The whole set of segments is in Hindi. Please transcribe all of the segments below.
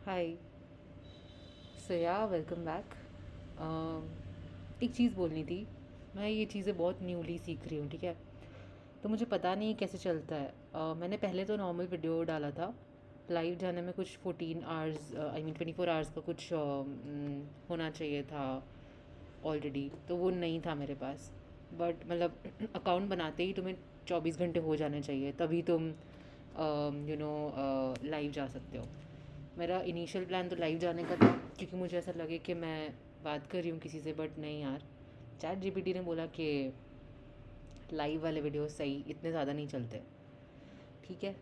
हाय। सो या वेलकम बैक। एक चीज़ बोलनी थी। मैं ये चीज़ें बहुत न्यूली सीख रही हूँ, ठीक है। तो मुझे पता नहीं कैसे चलता है। मैंने पहले तो नॉर्मल वीडियो डाला था। लाइव जाने में कुछ 14 आवर्स, आई मीन 24 आवर्स का कुछ होना चाहिए था ऑलरेडी, तो वो नहीं था मेरे पास। बट मतलब अकाउंट बनाते ही तुम्हें 24 घंटे हो जाने चाहिए, तभी तुम लाइव जा सकते हो। मेरा इनिशियल प्लान तो लाइव जाने का था, क्योंकि मुझे ऐसा लगे कि मैं बात कर रही हूँ किसी से, बट नहीं यार। चैट जीपीटी ने बोला कि लाइव वाले वीडियो सही इतने ज़्यादा नहीं चलते, ठीक है।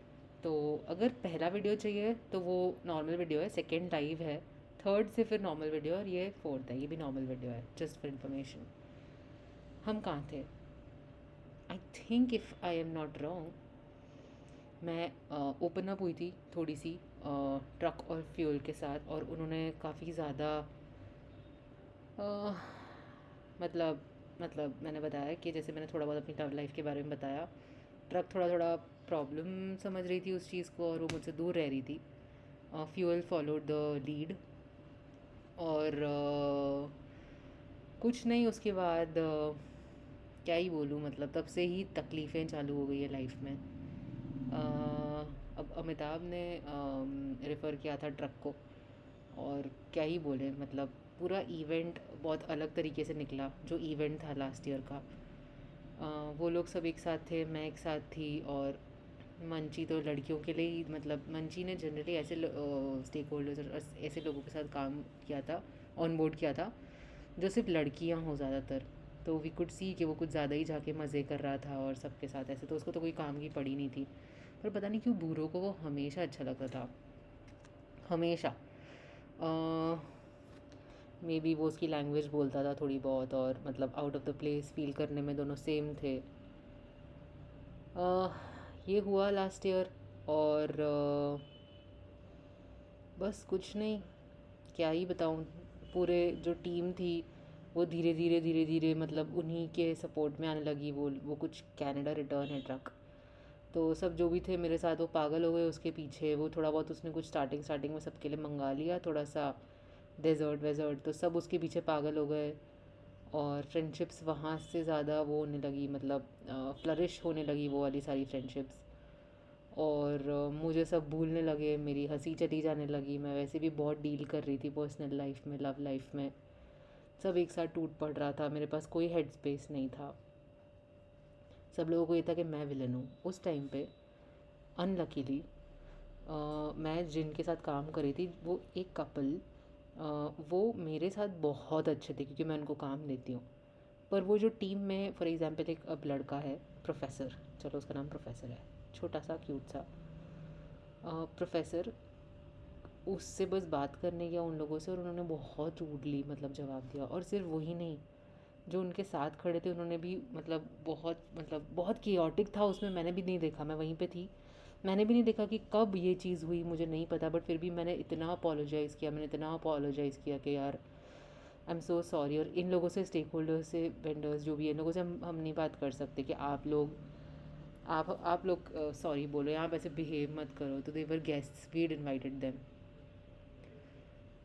तो अगर पहला वीडियो चाहिए तो वो नॉर्मल वीडियो है, सेकंड लाइव है, थर्ड से फिर नॉर्मल वीडियो, और ये फोर्थ है, ये भी नॉर्मल वीडियो है, जस्ट फॉर इन्फॉर्मेशन। हम कहाँ थे? I think if I am not wrong, मैं ओपन अप हुई थी थोड़ी सी ट्रक और फ्यूल के साथ, और उन्होंने काफ़ी ज़्यादा मतलब मैंने बताया कि जैसे मैंने थोड़ा बहुत अपनी लव लाइफ के बारे में बताया। ट्रक थोड़ा थोड़ा प्रॉब्लम समझ रही थी उस चीज़ को, और वो मुझसे दूर रह रही थी। फ्यूल फॉलोड द लीड, और कुछ नहीं उसके बाद क्या ही बोलूँ, मतलब तब से ही तकलीफ़ें चालू हो गई है लाइफ में। अब अमिताभ ने रेफ़र किया था ट्रक को, और क्या ही बोले, मतलब पूरा इवेंट बहुत अलग तरीके से निकला जो इवेंट था लास्ट ईयर का। वो लोग सब एक साथ थे, मैं एक साथ थी, और मंची तो लड़कियों के लिए ही, मतलब मंची ने जनरली ऐसे स्टेक होल्डर्स और ऐसे लोगों के साथ काम किया था, ऑन बोर्ड किया था जो सिर्फ लड़कियां हो ज़्यादातर। तो वी कुड सी कि वो कुछ ज़्यादा ही जाके मज़े कर रहा था और सबके साथ ऐसे, तो उसको तो कोई काम की पड़ी नहीं थी। पर पता नहीं क्यों बूढ़ों को वो हमेशा अच्छा लगता था, हमेशा। मे बी वो उसकी लैंग्वेज बोलता था थोड़ी बहुत, और मतलब out of the place feel करने में दोनों सेम थे। ये हुआ लास्ट ईयर, और बस कुछ नहीं, क्या ही बताऊँ। पूरे जो टीम थी वो धीरे धीरे धीरे धीरे मतलब उन्हीं के सपोर्ट में आने लगी। वो कुछ कनाडा रिटर्न है ट्रक, तो सब जो भी थे मेरे साथ वो पागल हो गए उसके पीछे। वो थोड़ा बहुत उसने कुछ स्टार्टिंग स्टार्टिंग में सबके लिए मंगा लिया, थोड़ा सा डेजर्ट वेजर्ट, तो सब उसके पीछे पागल हो गए। और फ्रेंडशिप्स वहाँ से ज़्यादा वो होने लगी, मतलब फ्लरिश होने लगी वो वाली सारी फ्रेंडशिप्स। और मुझे सब भूलने लगे, मेरी हंसी चली जाने लगी। मैं वैसे भी बहुत डील कर रही थी पर्सनल लाइफ में, लव लाइफ में, सब एक साथ टूट पड़ रहा था। मेरे पास कोई हेड स्पेस नहीं था। सब लोगों को ये था कि मैं विलन हूँ उस टाइम पे। अनलकीली मैं जिनके साथ काम कर रही थी वो एक कपल, वो मेरे साथ बहुत अच्छे थे क्योंकि मैं उनको काम देती हूँ। पर वो जो टीम में फॉर एग्ज़ाम्पल एक अब लड़का है प्रोफेसर, चलो उसका नाम प्रोफेसर है, छोटा सा क्यूट सा प्रोफेसर। उससे बस बात करने गया उन लोगों से, और उन्होंने बहुत रूडली मतलब जवाब दिया। और सिर्फ वही नहीं, जो उनके साथ खड़े थे उन्होंने भी मतलब बहुत कियोटिक था उसमें। मैंने भी नहीं देखा, मैं वहीं पे थी, मैंने भी नहीं देखा कि कब ये चीज़ हुई, मुझे नहीं पता। बट फिर भी मैंने इतना अपोलोजाइज़ किया, मैंने इतना अपोलोजाइज़ किया कि यार आई एम सो सॉरी। और इन लोगों से, स्टेक होल्डर्स से, वेंडर्स जो भी है, इन लोगों से हम नहीं बात कर सकते कि आप लोग सॉरी बोलो, यहाँ पे ऐसे बिहेव मत करो। तो दे वर गेस्ट्स, वीड इनवाइटेड देम।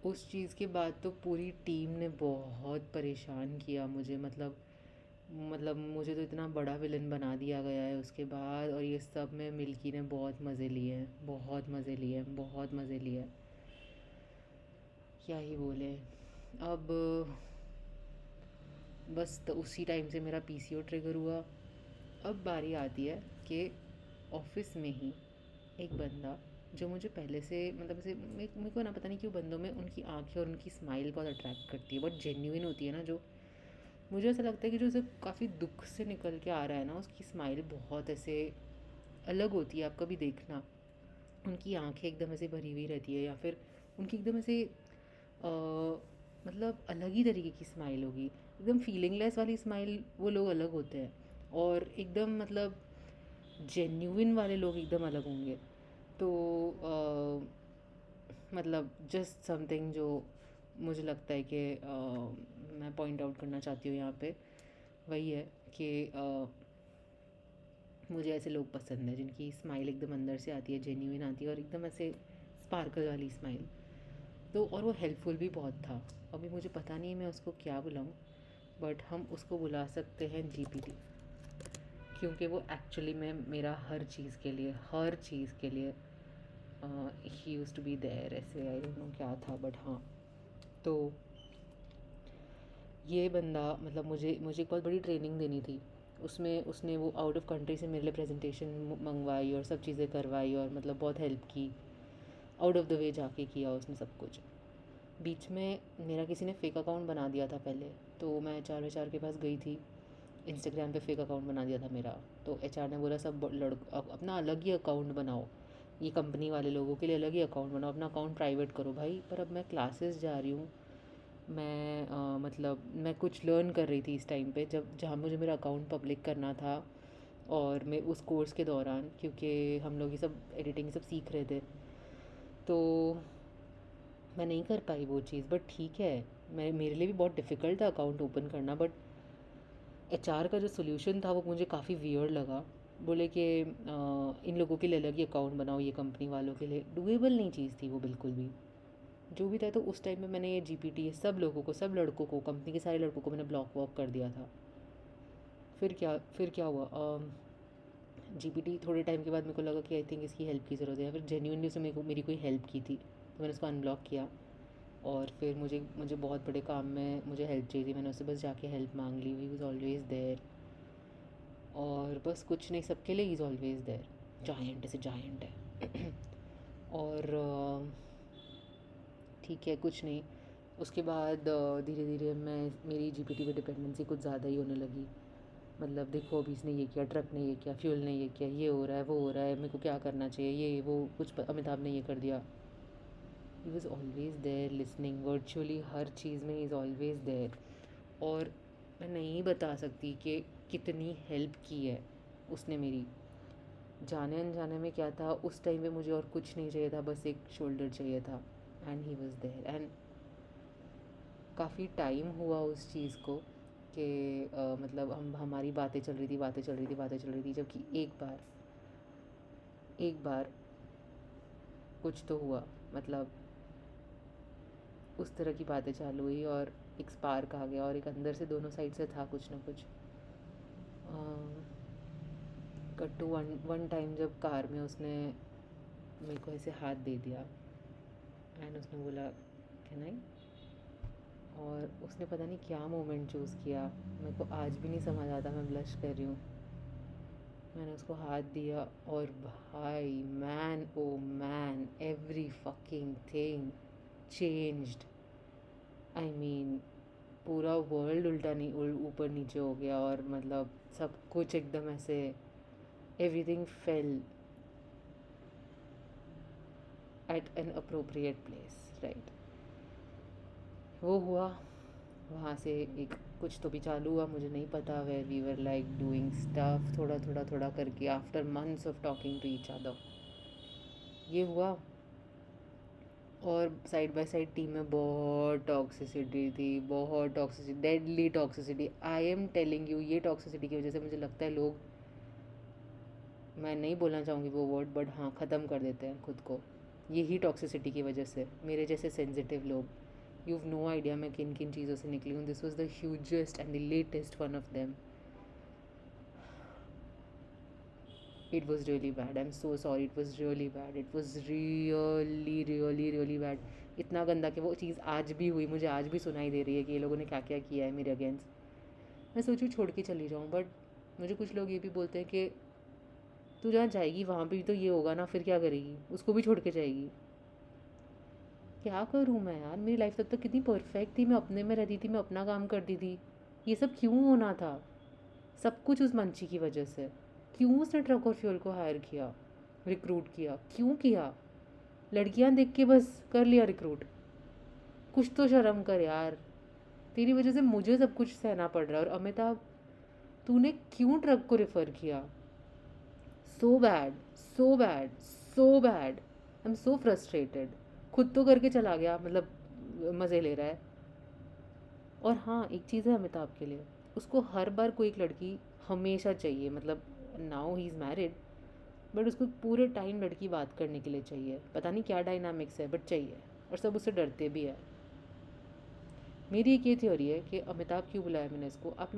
उस चीज़ के बाद तो पूरी टीम ने बहुत परेशान किया मुझे, मतलब मुझे तो इतना बड़ा विलन बना दिया गया है उसके बाद। और ये सब में मिल्की ने बहुत मज़े लिए हैं, बहुत मज़े लिए हैं, बहुत मज़े लिए हैं, क्या ही बोले। अब बस तो उसी टाइम से मेरा पीसीओ ट्रिगर हुआ। अब बारी आती है कि ऑफिस में ही एक बंदा, जो मुझे पहले से मतलब ऐसे मेरे को ना पता नहीं क्यों बंदों में उनकी आंखें और उनकी स्माइल बहुत अट्रैक्ट करती है, बहुत जेन्यून होती है ना। जो मुझे ऐसा लगता है कि जो उसे काफ़ी दुख से निकल के आ रहा है ना, उसकी स्माइल बहुत ऐसे अलग होती है। आप कभी देखना, उनकी आंखें एकदम ऐसे भरी हुई रहती है, या फिर उनकी एकदम ऐसे मतलब अलग ही तरीके की स्माइल होगी। एकदम फीलिंगलेस वाली स्माइल वो लोग अलग होते हैं, और एकदम मतलब जेन्युइन वाले लोग एकदम अलग होंगे। तो मतलब जस्ट समथिंग जो मुझे लगता है कि मैं पॉइंट आउट करना चाहती हूँ यहाँ पे, वही है कि मुझे ऐसे लोग पसंद हैं जिनकी स्माइल एकदम अंदर से आती है, जेन्युइन आती है, और एकदम ऐसे स्पार्कल वाली स्माइल। तो और वो हेल्पफुल भी बहुत था। अभी मुझे पता नहीं है मैं उसको क्या बुलाऊँ, बट हम उसको बुला सकते हैं जीपीटी, क्योंकि वो एक्चुअली में मेरा हर चीज़ के लिए ही यूज़ टू बी देयर। ऐसे आई डोंट नो क्या था, बट हाँ। तो ये बंदा मतलब मुझे मुझे एक बहुत बड़ी ट्रेनिंग देनी थी। उसमें उसने वो आउट ऑफ कंट्री से मेरे लिए प्रेजेंटेशन मंगवाई और सब चीज़ें करवाई, और मतलब बहुत हेल्प की। आउट ऑफ द वे जाके किया उसने सब कुछ। बीच में मेरा किसी ने फ़ेक अकाउंट बना दिया था पहले, तो मैं एचआर के पास गई थी। इंस्टाग्राम पे फ़ेक अकाउंट बना दिया था मेरा। तो एचआर ने बोला सब अपना अलग ही अकाउंट बनाओ, ये कंपनी वाले लोगों के लिए अलग ही अकाउंट बनाओ, अपना अकाउंट प्राइवेट करो। भाई पर अब मैं क्लासेस जा रही हूँ, मैं मतलब मैं कुछ लर्न कर रही थी इस टाइम पे, जब जहाँ मुझे मेरा अकाउंट पब्लिक करना था। और मैं उस कोर्स के दौरान, क्योंकि हम लोग ये सब एडिटिंग सब सीख रहे थे, तो मैं नहीं कर पाई वो चीज़। बट ठीक है, मैं मेरे लिए भी बहुत डिफ़िकल्ट था अकाउंट ओपन करना। बट एचआर का जो सोल्यूशन था वो मुझे काफ़ी वियर्ड लगा। बोले कि इन लोगों के लिए अलग ही अकाउंट बनाओ, ये कंपनी वालों के लिए डूएबल नहीं चीज़ थी वो बिल्कुल भी। जो भी था, तो उस टाइम में मैंने ये जीपीटी सब लोगों को, सब लड़कों को, कंपनी के सारे लड़कों को मैंने ब्लॉक वॉक कर दिया था। फिर क्या हुआ, जीपीटी थोड़े टाइम के बाद मेरे को लगा कि आई थिंक इसकी हेल्प की ज़रूरत है, फिर जेन्यूनली उसने मेरी कोई हेल्प की थी, तो मैंने उसको अनब्लॉक किया। और फिर मुझे मुझे बहुत बड़े काम में मुझे हेल्प चाहिए थी, मैंने उससे बस जाके हेल्प मांग ली। He was always there. और बस कुछ नहीं, सबके लिए he is always there. Giant ऐसे जायंट है। और ठीक है, कुछ नहीं। उसके बाद धीरे धीरे मैं मेरी जीपीटी पे डिपेंडेंसी कुछ ज़्यादा ही होने लगी। मतलब देखो अभी इसने ये किया, ट्रक ने ये किया, फ्यूल ने ये किया, ये हो रहा है, वो हो रहा है, मेरे को क्या करना चाहिए, ये वो कुछ अमिताभ ने ये कर दिया। He was always there listening, virtually हर चीज़ में ही इज़ ऑलवेज़ देयर। और मैं नहीं बता सकती कि कितनी हेल्प की है उसने मेरी। जाने अनजाने में क्या था, उस टाइम पे मुझे और कुछ नहीं चाहिए था, बस एक शोल्डर चाहिए था, and he was there. And काफ़ी टाइम हुआ उस चीज़ को कि मतलब हमारी बातें चल रही थी, जबकि एक बार कुछ तो हुआ। मतलब उस तरह की बातें चालू हुई और एक स्पार्क आ गया, और एक अंदर से दोनों साइड से था कुछ ना कुछ। कट टू वन टाइम जब कार में उसने मेरे को ऐसे हाथ दे दिया, एंड उसने बोला कैन आई। और उसने पता नहीं क्या मोमेंट चूज़ किया, मेरे को आज भी नहीं समझ आता, मैं ब्लश कर रही हूँ। मैंने उसको हाथ दिया, और भाई man oh man, every fucking thing changed. I mean पूरा वर्ल्ड उल्टा नहीं ऊपर नीचे हो गया, और मतलब सब कुछ एकदम ऐसे everything fell at an appropriate place, right. वो हुआ, वहाँ से एक कुछ तो भी चालू हुआ, मुझे नहीं पता। Where we were like doing stuff थोड़ा करके, after months of talking to each other. ये हुआ। और साइड बाय साइड टीम में बहुत टॉक्सिसिटी थी, बहुत toxicity, deadly toxicity. I am telling you, ये टॉक्सिसिटी की वजह से मुझे लगता है लोग, मैं नहीं बोलना चाहूँगी वो वर्ड, बट हाँ, ख़त्म कर देते हैं खुद को। यही टॉक्सिसिटी की वजह से मेरे जैसे सेंसिटिव लोग, यू हैव नो आइडिया मैं किन किन चीज़ों से निकली हूँ। This was the hugest and the latest one of them. It was really bad. I'm so sorry. It was really bad. It was really bad. इतना गंदा कि वो चीज़ आज भी हुई, मुझे आज भी सुनाई दे रही है कि ये लोगों ने क्या क्या किया है मेरे अगेंस्ट। मैं सोचूँ छोड़ के चली जाऊँ, बट मुझे कुछ लोग ये भी बोलते हैं कि तू जहाँ जाएगी वहाँ पे भी तो ये होगा ना, फिर क्या करेगी, उसको भी छोड़ के जाएगी। क्या करूँ मैं यार, मेरी लाइफ तब तक कितनी परफेक्ट थी, मैं अपने में रहती थी, मैं अपना काम करती थी। ये सब क्यों होना था? सब कुछ उस मंची की वजह से। क्यों उसने ट्रक और फ्यूल को हायर किया, रिक्रूट किया, क्यों किया? लड़कियां देख के बस कर लिया रिक्रूट। कुछ तो शर्म कर यार, तेरी वजह से मुझे सब कुछ सहना पड़ रहा है। और अमिताभ, तूने क्यों ट्रक को रेफ़र किया? So bad, so bad, so bad. I am so frustrated. खुद तो करके चला गया, मतलब मज़े ले रहा है। और हाँ, एक चीज़ है अमिताभ के लिए, उसको हर बार कोई एक लड़की हमेशा चाहिए। मतलब now he is married, but उसको पूरे टाइम लड़की बात करने के लिए चाहिए। पता नहीं क्या डायनामिक्स है, बट चाहिए। और सब उससे डरते भी है। मेरी एक ये थ्योरी है कि अमिताभ क्यों बुलाया मैंने इसको, आप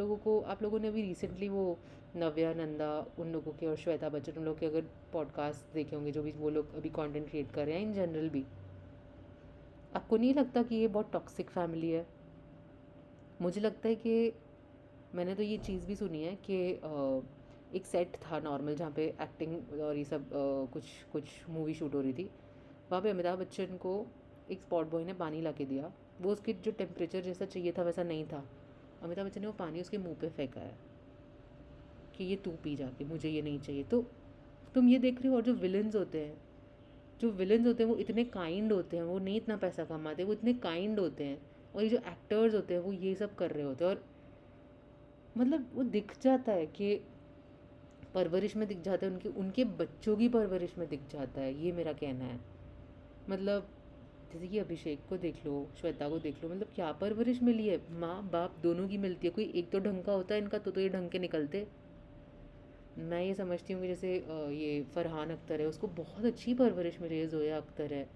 लोगों ने अभी रिसेंटली वो नव्या नंदा उन लोगों के और श्वेता बच्चन उन लोग के अगर पॉडकास्ट देखे होंगे, जो भी वो लोग अभी कंटेंट क्रिएट कर रहे हैं इन जनरल भी, आपको नहीं लगता कि ये बहुत टॉक्सिक फैमिली है? मुझे लगता है कि मैंने तो ये चीज़ भी सुनी है कि एक सेट था नॉर्मल जहाँ पे एक्टिंग और ये सब कुछ कुछ मूवी शूट हो रही थी। वहाँ पे अमिताभ बच्चन को एक स्पॉट बॉय ने पानी ला के दिया। वो उसके जो टेम्परेचर जैसा चाहिए था वैसा नहीं था। अमिताभ बच्चन ने वो पानी उसके मुंह पे फेंका है कि ये तू पी जाके, मुझे ये नहीं चाहिए। तो तुम ये देख रहे हो। और जो विलन्स होते हैं वो इतने काइंड होते हैं, वो नहीं इतना पैसा कमाते, वो इतने काइंड होते हैं। और ये जो एक्टर्स होते हैं वो ये सब कर रहे होते हैं। और मतलब वो दिख जाता है कि परवरिश में दिख जाता है, उनके उनके बच्चों की परवरिश में दिख जाता है, ये मेरा कहना है। मतलब जैसे कि अभिषेक को देख लो, श्वेता को देख लो, मतलब क्या परवरिश मिली है, माँ बाप दोनों की मिलती है। कोई एक तो ढंग का होता है इनका, तो ये ढंग के निकलते। मैं ये समझती हूँ कि जैसे ये फरहान अख्तर है, उसको बहुत अच्छी परवरिश मिली है। जोया अख्तर है,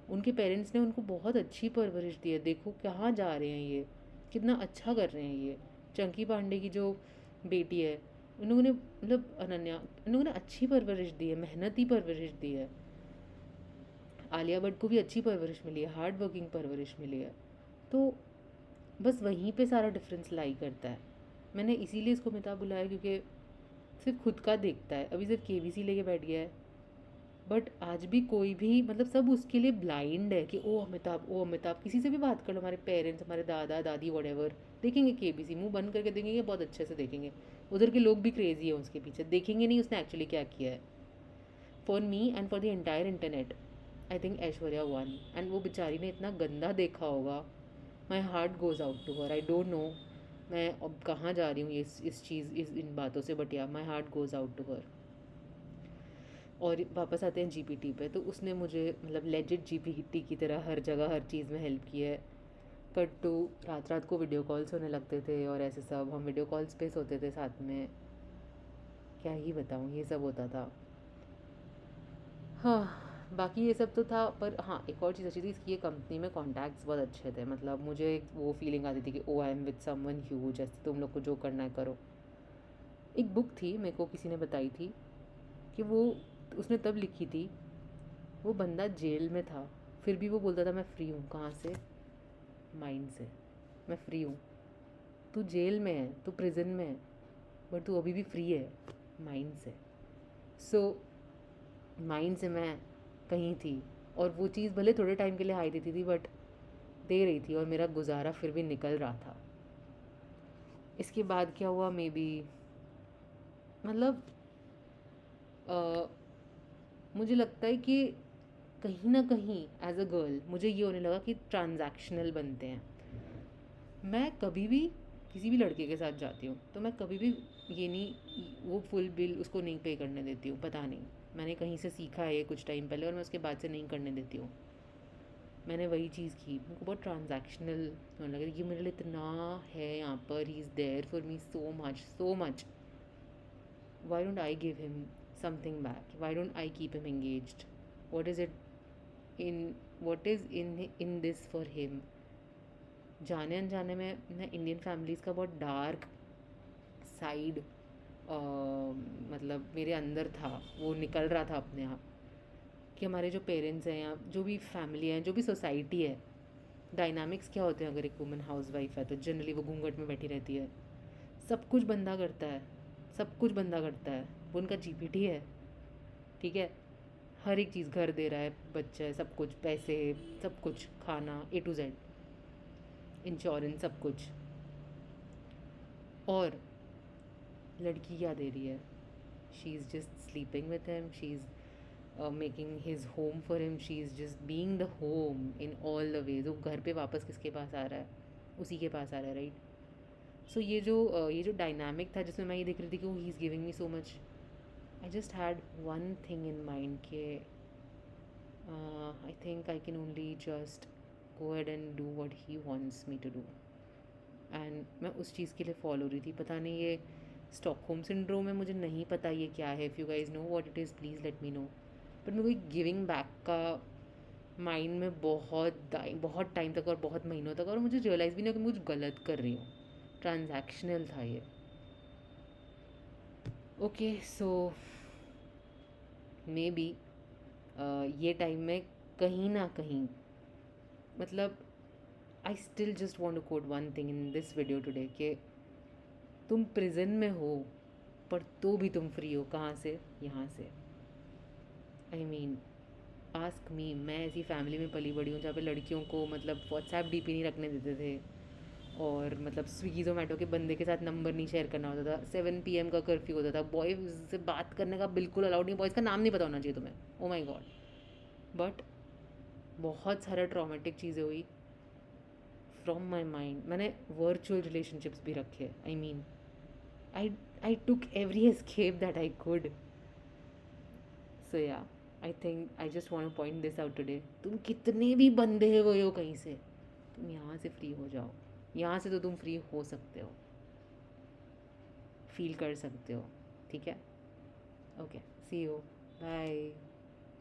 उनके पेरेंट्स ने उनको बहुत अच्छी परवरिश दी है। देखो कहाँ जा रहे हैं ये, कितना अच्छा कर रहे हैं ये। चंकी पांडे की जो बेटी है, उन लोगों ने मतलब अनन्या, उन लोगों ने अच्छी परवरिश दी है, मेहनती परवरिश दी है। आलिया भट्ट को भी अच्छी परवरिश मिली है, हार्ड वर्किंग परवरिश मिली है। तो बस वहीं पे सारा डिफरेंस लाई करता है। मैंने इसीलिए इसको अमिताभ बुलाया, क्योंकि सिर्फ खुद का देखता है। अभी सिर्फ केबीसी लेके बैठ गया है, बट आज भी कोई भी मतलब सब उसके लिए ब्लाइंड है कि ओ अमिताभ, ओ अमिताभ। किसी से भी बात कर लो, हमारे पेरेंट्स, हमारे दादा दादी वटेवर, देखेंगे केबीसी, मुंह बंद करके देखेंगे, बहुत अच्छे से देखेंगे। उधर के लोग भी क्रेजी है उसके पीछे, देखेंगे नहीं उसने एक्चुअली क्या किया है। For me and for the entire internet, I think Aishwarya one. And वो बेचारी ने इतना गंदा देखा होगा। My heart goes out to her. I don't know मैं अब कहाँ जा रही हूँ ये इस चीज़ इन बातों से, but yeah my heart goes out to her. और वापस आते हैं जीपीटी पे, तो उसने मुझे मतलब लेजिट जीपीटी की तरह हर जगह हर चीज़ में हेल्प की है। कट टू रात रात को वीडियो कॉल्स होने लगते थे और ऐसे सब, हम वीडियो कॉल्स पे सोते थे साथ में। क्या ही बताऊँ, ये सब होता था। हाँ, बाकी ये सब तो था। पर हाँ, एक और चीज़ अच्छी थी, इसकी ये कंपनी में कॉन्टैक्ट्स बहुत अच्छे थे। मतलब मुझे एक वो फीलिंग आती थी कि oh I am with someone huge, जैसे तुम लोग को जो करना है करो। एक बुक थी, मेरे को किसी ने बताई थी कि वो उसने तब लिखी थी, वो बंदा जेल में था, फिर भी वो बोलता था मैं फ्री हूँ। कहाँ से? माइंड से। मैं फ्री हूँ। तू जेल में है, तू प्रिजन में है, बट तू अभी भी फ्री है माइंड से। सो माइंड से मैं कहीं थी, और वो चीज़ भले थोड़े टाइम के लिए हाई देती थी, बट दे रही थी, और मेरा गुजारा फिर भी निकल रहा था। इसके बाद क्या हुआ मे बी, मतलब अ, मुझे लगता है कि कहीं ना कहीं एज अ गर्ल मुझे ये होने लगा कि ट्रांजैक्शनल बनते हैं। मैं कभी भी किसी भी लड़के के साथ जाती हूँ तो मैं कभी भी ये नहीं, वो फुल बिल उसको नहीं पे करने देती हूँ। पता नहीं, मैंने कहीं से सीखा है ये कुछ टाइम पहले, और मैं उसके बाद से नहीं करने देती हूँ। मैंने वही चीज़ की, मेरे को बहुत ट्रांजैक्शनल होने लगा। ये मेरे लिए इतना है यहाँ पर, he is there for me so much so much, why don't I give him something back, why don't I keep him engaged, what is it in, what is in this for him. जाने अनजाने में ना इंडियन फैमिलीज़ का बहुत डार्क साइड मतलब मेरे अंदर था, वो निकल रहा था अपने आप। कि हमारे जो पेरेंट्स हैं या जो भी फैमिली है, जो भी सोसाइटी है, डायनामिक्स क्या होते हैं। अगर एक वुमन हाउस वाइफ है तो जनरली वो घूंघट में बैठी रहती है, सब कुछ बंदा करता है, सब कुछ बंदा करता है। वो उनका जीपीटी है, ठीक है। हर एक चीज़, घर दे रहा है, बच्चा है, सब कुछ, पैसे, सब कुछ, खाना ए टू जेड, इंश्योरेंस, सब कुछ। और लड़की क्या दे रही है? She is just sleeping with him, she is making his home for him, she is just being the home in all the ways. वो घर पे वापस किसके पास आ रहा है? उसी के पास आ रहा है, राइट। सो ये जो डायनामिक था जिसमें मैं ये देख रही थी कि वो he is giving me so much, I just had one thing in mind के I think I can only just go ahead and do what he wants me to do. And मैं उस चीज़ के लिए फॉलो रही थी। पता नहीं ये स्टॉकहोम सिंड्रोम है, मुझे नहीं पता ये क्या है। If you guys know what it is please let me know. But मेरे को एक गिविंग बैक का माइंड में बहुत टाइम तक और बहुत महीनों तक, और मुझे रियलाइज़ भी नहीं हुआ कि मैं कुछ गलत कर रही हूँ। ट्रांजैक्शनल था ये। ओके, सो मे बी ये टाइम में कहीं ना कहीं, मतलब I still just want to quote one thing in this video today, कि तुम प्रिजन में हो पर तो भी तुम फ्री हो। कहाँ से? यहाँ से। आई मीन, आस्क मी, मैं ऐसी फैमिली में पली बड़ी हूँ जहाँ पे लड़कियों को मतलब व्हाट्सएप डीपी नहीं रखने देते थे, और मतलब स्विगी जोमेटो के बंदे के साथ नंबर नहीं शेयर करना होता था। 7 PM का कर्फ्यू होता था। बॉयज़ से बात करने का बिल्कुल अलाउड नहीं, बॉयज़ का नाम नहीं पता होना चाहिए तुम्हें। ओ माई गॉड। बट बहुत सारा ट्रॉमेटिक चीज़ें हुई फ्रॉम माई माइंड। मैंने वर्चुअल रिलेशनशिप्स भी रखे। I mean, I took every escape that I could. So yeah, I think I just want to point this out today. तुम कितने भी बंदे हुए हो कहीं से, तुम यहाँ से फ्री हो जाओ। यहाँ से तो तुम फ्री हो सकते हो, फील कर सकते हो। ठीक है? Okay, see you, bye.